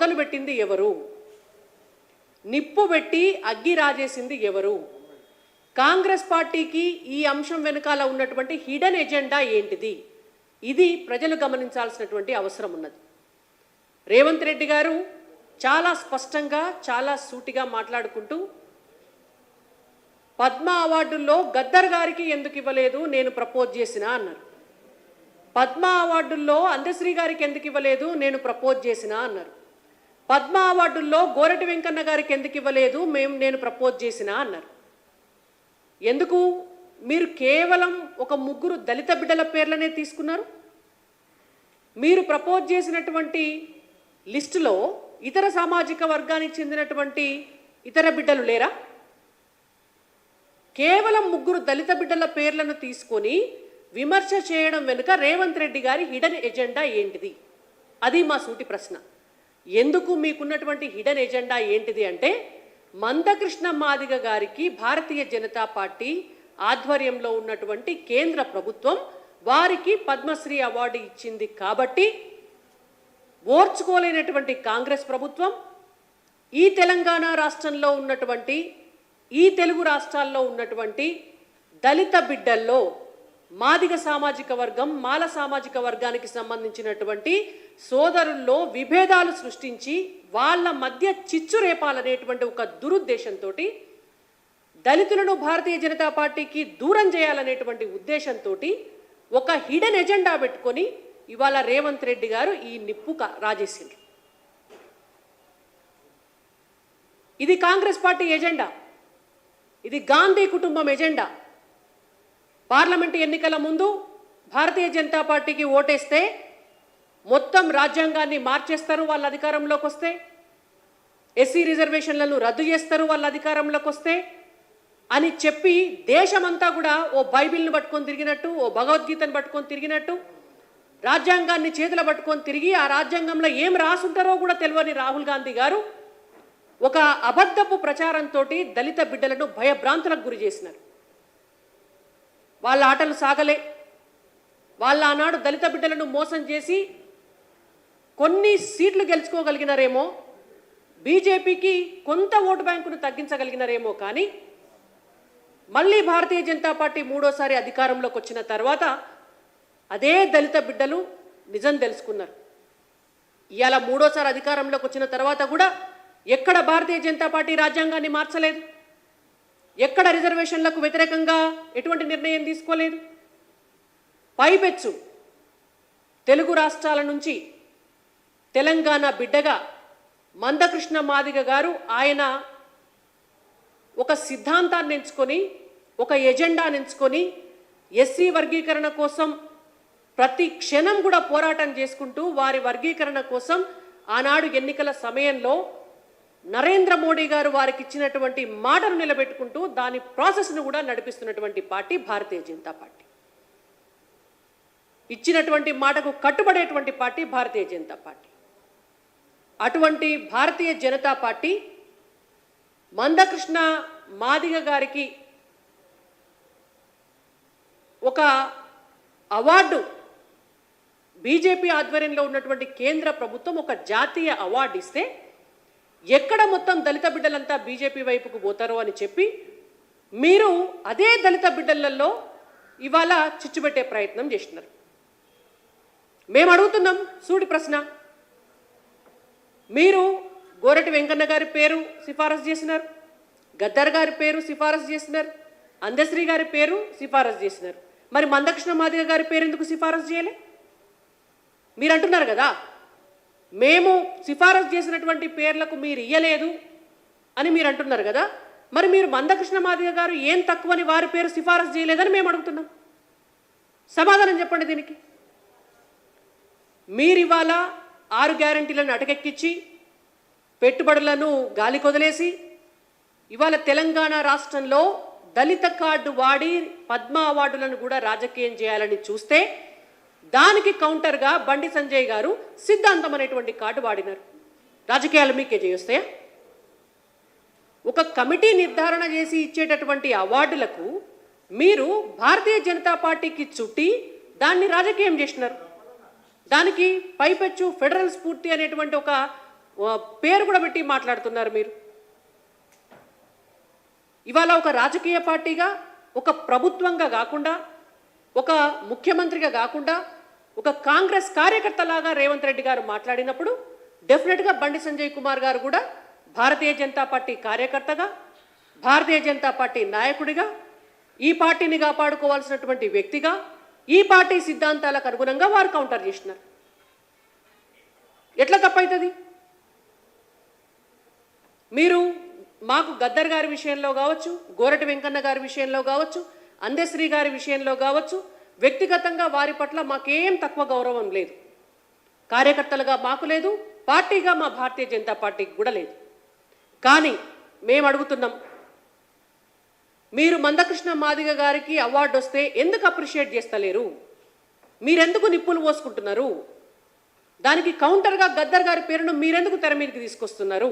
మొదలుపెట్టింది ఎవరు? నిప్పు పెట్టి అగ్గి రాజేసింది ఎవరు? కాంగ్రెస్ పార్టీకి ఈ అంశం వెనుకాల ఉన్నటువంటి హిడెన్ ఎజెండా ఏంటిది? ఇది ప్రజలు గమనించాల్సినటువంటి అవసరం ఉన్నది. రేవంత్ రెడ్డి గారు చాలా స్పష్టంగా చాలా సూటిగా మాట్లాడుకుంటూ పద్మ అవార్డుల్లో గద్దర్ గారికి ఎందుకు ఇవ్వలేదు, నేను ప్రపోజ్ చేసినా అన్నారు. పద్మ అవార్డుల్లో అందశ్రీ గారికి ఎందుకు ఇవ్వలేదు, నేను ప్రపోజ్ చేసినా అన్నారు. పద్మ అవార్డుల్లో గోరటి వెంకన్న గారికి ఎందుకు ఇవ్వలేదు, నేను ప్రపోజ్ చేసినా అన్నారు. ఎందుకు మీరు కేవలం ఒక ముగ్గురు దళిత బిడ్డల పేర్లనే తీసుకున్నారు? మీరు ప్రపోజ్ చేసినటువంటి లిస్టులో ఇతర సామాజిక వర్గానికి చెందినటువంటి ఇతర బిడ్డలు లేరా? కేవలం ముగ్గురు దళిత బిడ్డల పేర్లను తీసుకొని విమర్శ చేయడం వెనుక రేవంత్ రెడ్డి గారి హిడెన్ ఎజెండా ఏంటిది? అది మా సూటి ప్రశ్న. ఎందుకు మీకున్నటువంటి హిడెన్ ఎజెండా ఏంటిది అంటే, మందకృష్ణ మాదిగ గారికి భారతీయ జనతా పార్టీ ఆధ్వర్యంలో ఉన్నటువంటి కేంద్ర ప్రభుత్వం వారికి పద్మశ్రీ అవార్డు ఇచ్చింది కాబట్టి ఓర్చుకోలేనటువంటి కాంగ్రెస్ ప్రభుత్వం ఈ తెలంగాణ రాష్ట్రంలో ఉన్నటువంటి ఈ తెలుగు రాష్ట్రాల్లో ఉన్నటువంటి దళిత బిడ్డల్లో మాదిగ సామాజిక వర్గం మాల సామాజిక వర్గానికి సంబంధించినటువంటి సోదరుల్లో విభేదాలు సృష్టించి వాళ్ళ మధ్య చిచ్చు రేపాలనేటువంటి ఒక దురుద్దేశంతో దళితులను భారతీయ జనతా పార్టీకి దూరం చేయాలనేటువంటి ఉద్దేశంతో ఒక హిడెన్ ఎజెండా పెట్టుకొని ఇవాళ రేవంత్ రెడ్డి గారు ఈ నిప్పు రాజేసిండ్రు. ఇది కాంగ్రెస్ పార్టీ ఎజెండా, ఇది గాంధీ కుటుంబం ఎజెండా. పార్లమెంటు ఎన్నికల ముందు భారతీయ జనతా పార్టీకి ఓటేస్తే మొత్తం రాజ్యాంగాన్ని మార్చేస్తారు వాళ్ళ అధికారంలోకి వస్తే, ఎస్సీ రిజర్వేషన్లను రద్దు చేస్తారు వాళ్ళ అధికారంలోకి వస్తే అని చెప్పి దేశమంతా కూడా ఓ బైబిల్ని పట్టుకొని తిరిగినట్టు, ఓ భగవద్గీతను పట్టుకొని తిరిగినట్టు, రాజ్యాంగాన్ని చేతుల పట్టుకొని తిరిగి ఆ రాజ్యాంగంలో ఏం రాసుంటారో కూడా తెలియని రాహుల్ గాంధీ గారు ఒక అబద్ధపు ప్రచారంతో దళిత బిడ్డలను భయభ్రాంతులకు గురి చేసినారు. వాళ్ళ ఆటలు సాగలే. వాళ్ళ ఆనాడు దళిత బిడ్డలను మోసం చేసి కొన్ని సీట్లు గెలుచుకోగలిగినారేమో, బీజేపీకి కొంత ఓటు బ్యాంకును తగ్గించగలిగినారేమో, కానీ మళ్ళీ భారతీయ జనతా పార్టీ మూడోసారి అధికారంలోకి వచ్చిన తర్వాత అదే దళిత బిడ్డలు నిజం తెలుసుకున్నారు. ఇవాళ మూడోసారి అధికారంలోకి వచ్చిన తర్వాత కూడా ఎక్కడ భారతీయ జనతా పార్టీ రాజ్యాంగాన్ని మార్చలేదు, ఎక్కడ రిజర్వేషన్లకు వ్యతిరేకంగా ఎటువంటి నిర్ణయం తీసుకోలేదు. పైపెచ్చు తెలుగు రాష్ట్రాల నుంచి తెలంగాణ బిడ్డగా మందకృష్ణ మాదిగ గారు ఆయన ఒక సిద్ధాంతాన్ని ఎంచుకొని, ఒక ఎజెండాని ఎంచుకొని ఎస్సీ వర్గీకరణ కోసం ప్రతి క్షణం కూడా పోరాటం చేసుకుంటూ వారి వర్గీకరణ కోసం ఆనాడు ఎన్నికల సమయంలో నరేంద్ర మోడీ గారు వారికి ఇచ్చినటువంటి మాటను నిలబెట్టుకుంటూ దాని ప్రాసెస్ను కూడా నడిపిస్తున్నటువంటి పార్టీ భారతీయ జనతా పార్టీ. ఇచ్చినటువంటి మాటకు కట్టుబడేటువంటి పార్టీ భారతీయ జనతా పార్టీ. అటువంటి భారతీయ జనతా పార్టీ మందకృష్ణ మాదిగ గారికి ఒక అవార్డు, బీజేపీ ఆధ్వర్యంలో ఉన్నటువంటి కేంద్ర ప్రభుత్వం ఒక జాతీయ అవార్డు ఇస్తే ఎక్కడ మొత్తం దళిత బిడ్డలంతా బీజేపీ వైపుకు పోతారో అని చెప్పి మీరు అదే దళిత బిడ్డలలో ఇవాళ చిచ్చుపెట్టే ప్రయత్నం చేస్తున్నారు. మేము అడుగుతున్నాం సూటి ప్రశ్న. మీరు గోరటి వెంకన్న గారి పేరు సిఫారసు చేసినారు, గద్దర్ గారి పేరు సిఫారసు చేసినారు, అందశ్రీ గారి పేరు సిఫారసు చేసినారు. మరి మందకృష్ణ మాదిగ గారి పేరు ఎందుకు సిఫారసు చేయలే? మీరు అంటున్నారు కదా మేము సిఫారసు చేసినటువంటి పేర్లకు మీరు ఇయ్యలేదు అని మీరు అంటున్నారు కదా. మరి మీరు మందకృష్ణ మాదిగ గారు ఏం తక్కువని వారి పేరు సిఫారసు చేయలేదని మేము అడుగుతున్నాం. సమాధానం చెప్పండి దీనికి. మీరు ఇవాళ 6 గ్యారంటీలను అటకెక్కించి పెట్టుబడులను గాలి కొదిలేసి ఇవాళ తెలంగాణ రాష్ట్రంలో దళిత కార్డు వాడి పద్మ అవార్డులను కూడా రాజకీయం చేయాలని చూస్తే దానికి కౌంటర్గా బండి సంజయ్ గారు సిద్ధాంతం అనేటువంటి కార్డు వాడినారు. రాజకీయాలు మీకే చేయొస్తాయా? ఒక కమిటీ నిర్ధారణ చేసి ఇచ్చేటటువంటి అవార్డులకు మీరు భారతీయ జనతా పార్టీకి చుట్టి దాన్ని రాజకీయం చేసినారు. దానికి పైపెచ్చు ఫెడరల్ స్ఫూర్తి అనేటువంటి ఒక పేరు కూడా పెట్టి మాట్లాడుతున్నారు మీరు. ఇవాళ ఒక రాజకీయ పార్టీగా, ఒక ప్రభుత్వంగా కాకుండా, ఒక ముఖ్యమంత్రిగా కాకుండా, ఒక కాంగ్రెస్ కార్యకర్తలాగా రేవంత్ రెడ్డి గారు మాట్లాడినప్పుడు డెఫినెట్గా బండి సంజయ్ కుమార్ గారు కూడా భారతీయ జనతా పార్టీ కార్యకర్తగా, భారతీయ జనతా పార్టీ నాయకుడిగా, ఈ పార్టీని కాపాడుకోవాల్సినటువంటి వ్యక్తిగా, ఈ పార్టీ సిద్ధాంతాలకు అనుగుణంగా వారు కౌంటర్ చేసినారు. ఎట్లా తప్పవుతుంది? మీరు మాకు గద్దర్ గారి విషయంలో కావచ్చు, గోరటి వెంకన్న గారి విషయంలో కావచ్చు, అందశ్రీ గారి విషయంలో కావచ్చు, వ్యక్తిగతంగా వారి పట్ల మాకేం తక్కువ గౌరవం లేదు. కార్యకర్తలుగా మాకు లేదు, పార్టీగా మా భారతీయ జనతా పార్టీకి కూడా లేదు. కానీ మేము అడుగుతున్నాం, మీరు మందకృష్ణ మాదిగ గారికి అవార్డు వస్తే ఎందుకు అప్రిషియేట్ చేస్తలేరు? మీరెందుకు నిప్పులు పోసుకుంటున్నారు? దానికి కౌంటర్గా గద్దర్ గారి పేరును మీరెందుకు తెర మీదకి తీసుకొస్తున్నారు?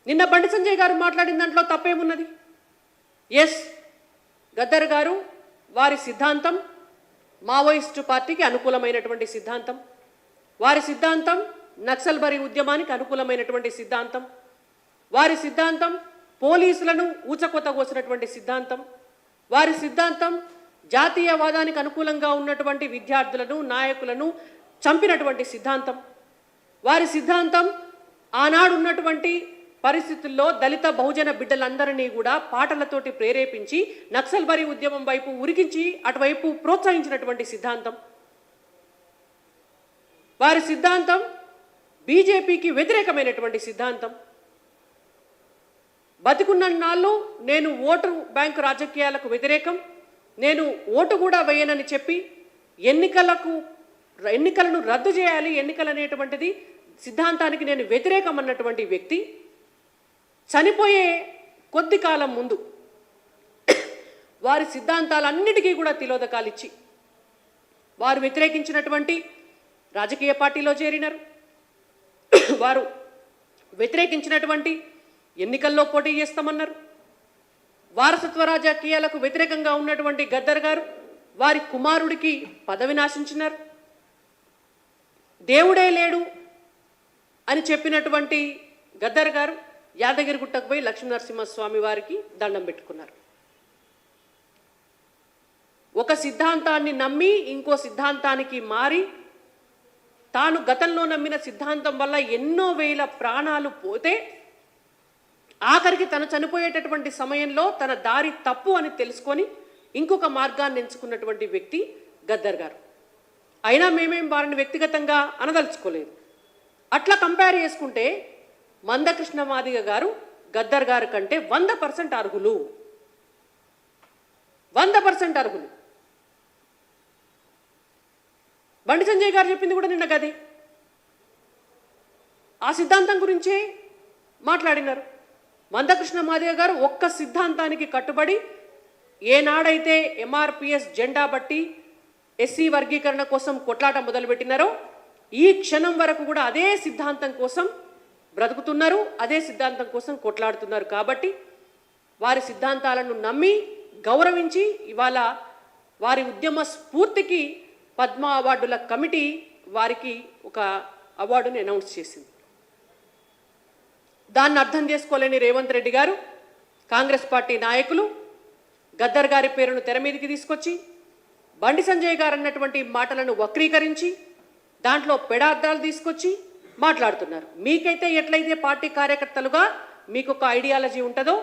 నిన్న బండి సంజయ్ గారు మాట్లాడిన దాంట్లో తప్పేమున్నది? ఎస్, గద్దర్ గారు వారి సిద్ధాంతం మావోయిస్టు పార్టీకి అనుకూలమైనటువంటి సిద్ధాంతం, వారి సిద్ధాంతం నక్సల్బరీ ఉద్యమానికి అనుకూలమైనటువంటి సిద్ధాంతం, వారి సిద్ధాంతం పోలీసులను ఊచకొత కోసినటువంటి సిద్ధాంతం, వారి సిద్ధాంతం జాతీయవాదానికి అనుకూలంగా ఉన్నటువంటి విద్యార్థులను, నాయకులను చంపినటువంటి సిద్ధాంతం, వారి సిద్ధాంతం ఆనాడు ఉన్నటువంటి పరిస్థితుల్లో దళిత బహుజన బిడ్డలందరినీ కూడా పాటలతోటి ప్రేరేపించి నక్సల్బరీ ఉద్యమం వైపు ఉరికించి అటువైపు ప్రోత్సహించినటువంటి సిద్ధాంతం, వారి సిద్ధాంతం బీజేపీకి వ్యతిరేకమైనటువంటి సిద్ధాంతం. బతికున్న నాళ్ళు నేను ఓటు బ్యాంకు రాజకీయాలకు వ్యతిరేకం, నేను ఓటు కూడా వేయనని చెప్పి ఎన్నికలను రద్దు చేయాలి, ఎన్నికలు అనేటువంటిది సిద్ధాంతానికి నేను వ్యతిరేకం అన్నటువంటి వ్యక్తి చనిపోయే కొద్ది కాలం ముందు వారి సిద్ధాంతాలన్నిటికీ కూడా తిలోదకాలు ఇచ్చి వారు వ్యతిరేకించినటువంటి రాజకీయ పార్టీలో చేరినారు. వారు వ్యతిరేకించినటువంటి ఎన్నికల్లో పోటీ చేస్తామన్నారు. వారసత్వ రాజకీయాలకు వ్యతిరేకంగా ఉన్నటువంటి గద్దర్ గారు వారి కుమారుడికి పదవి నాశించినారు. దేవుడే లేడు అని చెప్పినటువంటి గద్దర్ గారు యాదగిరిగుట్టకు పోయి లక్ష్మీనరసింహస్వామి వారికి దండం పెట్టుకున్నారు. ఒక సిద్ధాంతాన్ని నమ్మి ఇంకో సిద్ధాంతానికి మారి తాను గతంలో నమ్మిన సిద్ధాంతం వల్ల ఎన్నో వేల ప్రాణాలు పోతే ఆఖరికి తను చనిపోయేటటువంటి సమయంలో తన దారి తప్పు అని తెలుసుకొని ఇంకొక మార్గాన్ని ఎంచుకున్నటువంటి వ్యక్తి గద్దర్ గారు. అయినా మేమేం వారిని వ్యక్తిగతంగా అనదలుచుకోలేదు. అట్లా కంపేర్ చేసుకుంటే మందకృష్ణ మాదిగ గారు గద్దర్ గారి కంటే 100% అర్హులు, 100% అర్హులు. బండి సంజయ్ గారు చెప్పింది కూడా నిన్న గదే, ఆ సిద్ధాంతం గురించే మాట్లాడినారు. మందకృష్ణ మాదిగ గారు ఒక్క సిద్ధాంతానికి కట్టుబడి ఏనాడైతే ఎంఆర్పిఎస్ జెండా బట్టి ఎస్సీ వర్గీకరణ కోసం కొట్లాట మొదలుపెట్టినారో ఈ క్షణం వరకు కూడా అదే సిద్ధాంతం కోసం బ్రతుకుతున్నారు, అదే సిద్ధాంతం కోసం కొట్లాడుతున్నారు. కాబట్టి వారి సిద్ధాంతాలను నమ్మి గౌరవించి ఇవాళ వారి ఉద్యమ స్ఫూర్తికి పద్మ అవార్డుల కమిటీ వారికి ఒక అవార్డుని అనౌన్స్ చేసింది. దాన్ని అర్థం చేసుకోలేని రేవంత్ రెడ్డి గారు, కాంగ్రెస్ పార్టీ నాయకులు గద్దర్ గారి పేరును తెర మీదకి తీసుకొచ్చి బండి సంజయ్ గారు అన్నటువంటి మాటలను వక్రీకరించి దాంట్లో పెడార్థాలు తీసుకొచ్చి మాట్లాడుతున్నారు. మీకైతే ఎట్లయితే పార్టీ కార్యకర్తలుగా మీకు ఒక ఐడియాలజీ ఉంటుందో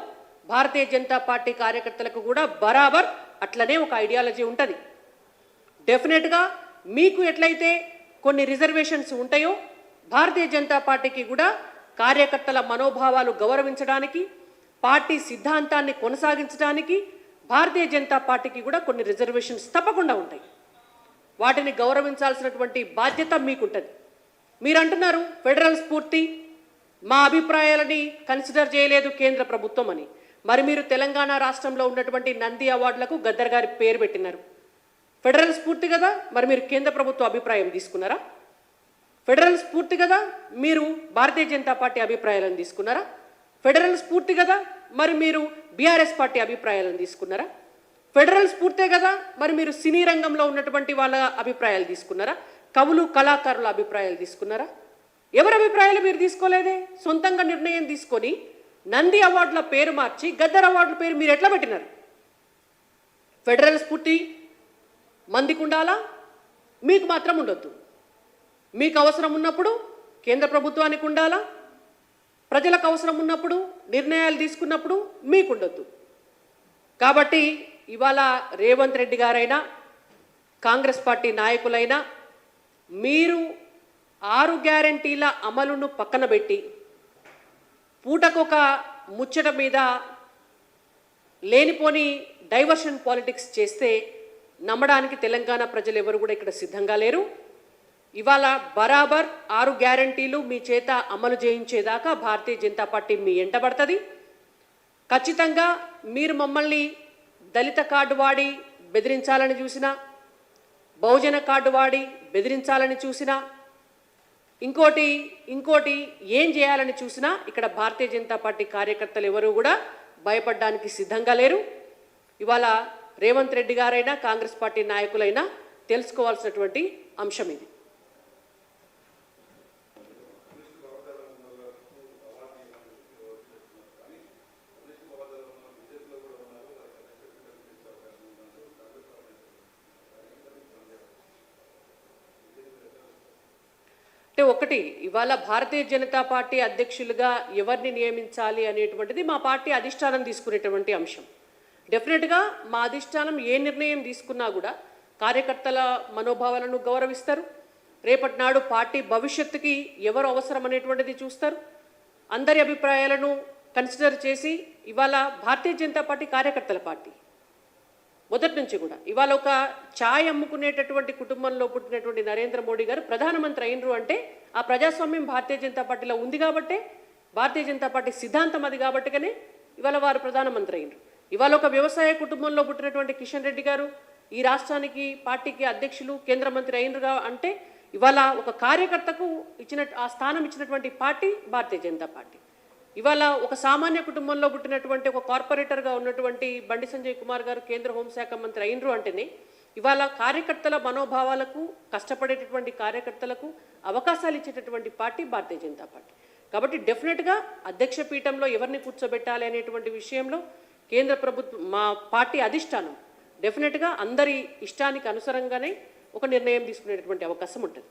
భారతీయ జనతా పార్టీ కార్యకర్తలకు కూడా బరాబర్ అట్లనే ఒక ఐడియాలజీ ఉంటుంది. డెఫినెట్గా మీకు ఎట్లయితే కొన్ని రిజర్వేషన్స్ ఉంటాయో భారతీయ జనతా పార్టీకి కూడా కార్యకర్తల మనోభావాలు గౌరవించడానికి, పార్టీ సిద్ధాంతాన్ని కొనసాగించడానికి భారతీయ జనతా పార్టీకి కూడా కొన్ని రిజర్వేషన్స్ తప్పకుండా ఉంటాయి. వాటిని గౌరవించాల్సినటువంటి బాధ్యత మీకుంటుంది. మీరు అంటున్నారు ఫెడరల్ స్ఫూర్తి మా అభిప్రాయాలని కన్సిడర్ చేయలేదు కేంద్ర ప్రభుత్వం అని. మరి మీరు తెలంగాణ రాష్ట్రంలో ఉన్నటువంటి నంది అవార్డులకు గద్దర్ గారి పేరు పెట్టినారు. ఫెడరల్ స్ఫూర్తి కదా, మరి మీరు కేంద్ర ప్రభుత్వ అభిప్రాయం తీసుకున్నారా? ఫెడరల్ స్ఫూర్తి కదా, మీరు భారతీయ జనతా పార్టీ అభిప్రాయాలను తీసుకున్నారా? ఫెడరల్ స్ఫూర్తి కదా, మరి మీరు బీఆర్ఎస్ పార్టీ అభిప్రాయాలను తీసుకున్నారా? ఫెడరల్ స్ఫూర్తే కదా, మరి మీరు సినీ రంగంలో ఉన్నటువంటి వాళ్ళ అభిప్రాయాలు తీసుకున్నారా? కవులు కళాకారుల అభిప్రాయాలు తీసుకున్నారా? ఎవరి అభిప్రాయాలు మీరు తీసుకోలేదే? సొంతంగా నిర్ణయం తీసుకొని నంది అవార్డుల పేరు మార్చి గద్దర్ అవార్డుల పేరు మీరు ఎట్లా పెట్టినారు? ఫెడరల్ స్ఫూర్తి మందికి ఉండాలా, మీకు మాత్రం ఉండొద్దు. మీకు అవసరం ఉన్నప్పుడు కేంద్ర ప్రభుత్వానికి ఉండాలా, ప్రజలకు అవసరం ఉన్నప్పుడు నిర్ణయాలు తీసుకున్నప్పుడు మీకు ఉండొద్దు. కాబట్టి ఇవాళ రేవంత్ రెడ్డి గారైనా కాంగ్రెస్ పార్టీ నాయకులైనా మీరు 6 గ్యారెంటీల అమలును పక్కన పెట్టి పూటకొక ముచ్చట మీద లేనిపోని డైవర్షన్ పాలిటిక్స్ చేస్తే నమ్మడానికి తెలంగాణ ప్రజలు ఎవరు కూడా ఇక్కడ సిద్ధంగా లేరు. ఇవాళ బరాబర్ 6 గ్యారెంటీలు మీ చేత అమలు చేయించేదాకా భారతీయ జనతా పార్టీ మీ ఎంటబడుతుంది. ఖచ్చితంగా మీరు మమ్మల్ని దళిత కార్డు వాడి బెదిరించాలని చూసినా, బహుజన కార్డు వాడి బెదిరించాలని చూసినా, ఇంకోటి ఏం చేయాలని చూసినా ఇక్కడ భారతీయ జనతా పార్టీ కార్యకర్తలు ఎవరు కూడా భయపడడానికి సిద్ధంగా లేరు. ఇవాళ రేవంత్ రెడ్డి గారైనా కాంగ్రెస్ పార్టీ నాయకులైనా తెలుసుకోవాల్సినటువంటి అంశం ఇది. అంటే ఒకటి, ఇవాళ భారతీయ జనతా పార్టీ అధ్యక్షులుగా ఎవరిని నియమించాలి అనేటువంటిది మా పార్టీ అధిష్టానం తీసుకునేటువంటి అంశం. డెఫినెట్గా మా అధిష్టానం ఏ నిర్ణయం తీసుకున్నా కూడా కార్యకర్తల మనోభావాలను గౌరవిస్తారు. రేపటి నాడు పార్టీ భవిష్యత్తుకి ఎవరు అవసరం అనేటువంటిది చూస్తారు. అందరి అభిప్రాయాలను కన్సిడర్ చేసి ఇవాళ భారతీయ జనతా పార్టీ కార్యకర్తల పార్టీ మొదటి నుంచి కూడా. ఇవాళ ఒక ఛాయ్ అమ్ముకునేటటువంటి కుటుంబంలో పుట్టినటువంటి నరేంద్ర మోడీ గారు ప్రధానమంత్రి అయినరు అంటే ఆ ప్రజాస్వామ్యం భారతీయ జనతా పార్టీలో ఉంది కాబట్టే, భారతీయ జనతా పార్టీ సిద్ధాంతం అది కాబట్టిగానే ఇవాళ వారు ప్రధానమంత్రి అయినరు. ఇవాళ ఒక వ్యవసాయ కుటుంబంలో పుట్టినటువంటి కిషన్ రెడ్డి గారు ఈ రాష్ట్రానికి పార్టీకి అధ్యక్షులు కేంద్ర మంత్రి అయినరుగా అంటే ఇవాళ ఒక కార్యకర్తకు ఆ స్థానం ఇచ్చినటువంటి పార్టీ భారతీయ జనతా పార్టీ. ఇవాళ ఒక సామాన్య కుటుంబంలో పుట్టినటువంటి ఒక కార్పొరేటర్గా ఉన్నటువంటి బండి సంజయ్ కుమార్ గారు కేంద్ర హోంశాఖ మంత్రి అయినరు అంటేనే ఇవాళ కార్యకర్తల మనోభావాలకు, కష్టపడేటటువంటి కార్యకర్తలకు అవకాశాలు ఇచ్చేటటువంటి పార్టీ భారతీయ జనతా పార్టీ. కాబట్టి డెఫినెట్గా అధ్యక్ష పీఠంలో ఎవరిని కూర్చోబెట్టాలి అనేటువంటి విషయంలో కేంద్ర ప్రభుత్వం, మా పార్టీ అధిష్టానం డెఫినెట్గా అందరి ఇష్టానికి అనుసరంగానే ఒక నిర్ణయం తీసుకునేటటువంటి అవకాశం ఉంటుంది.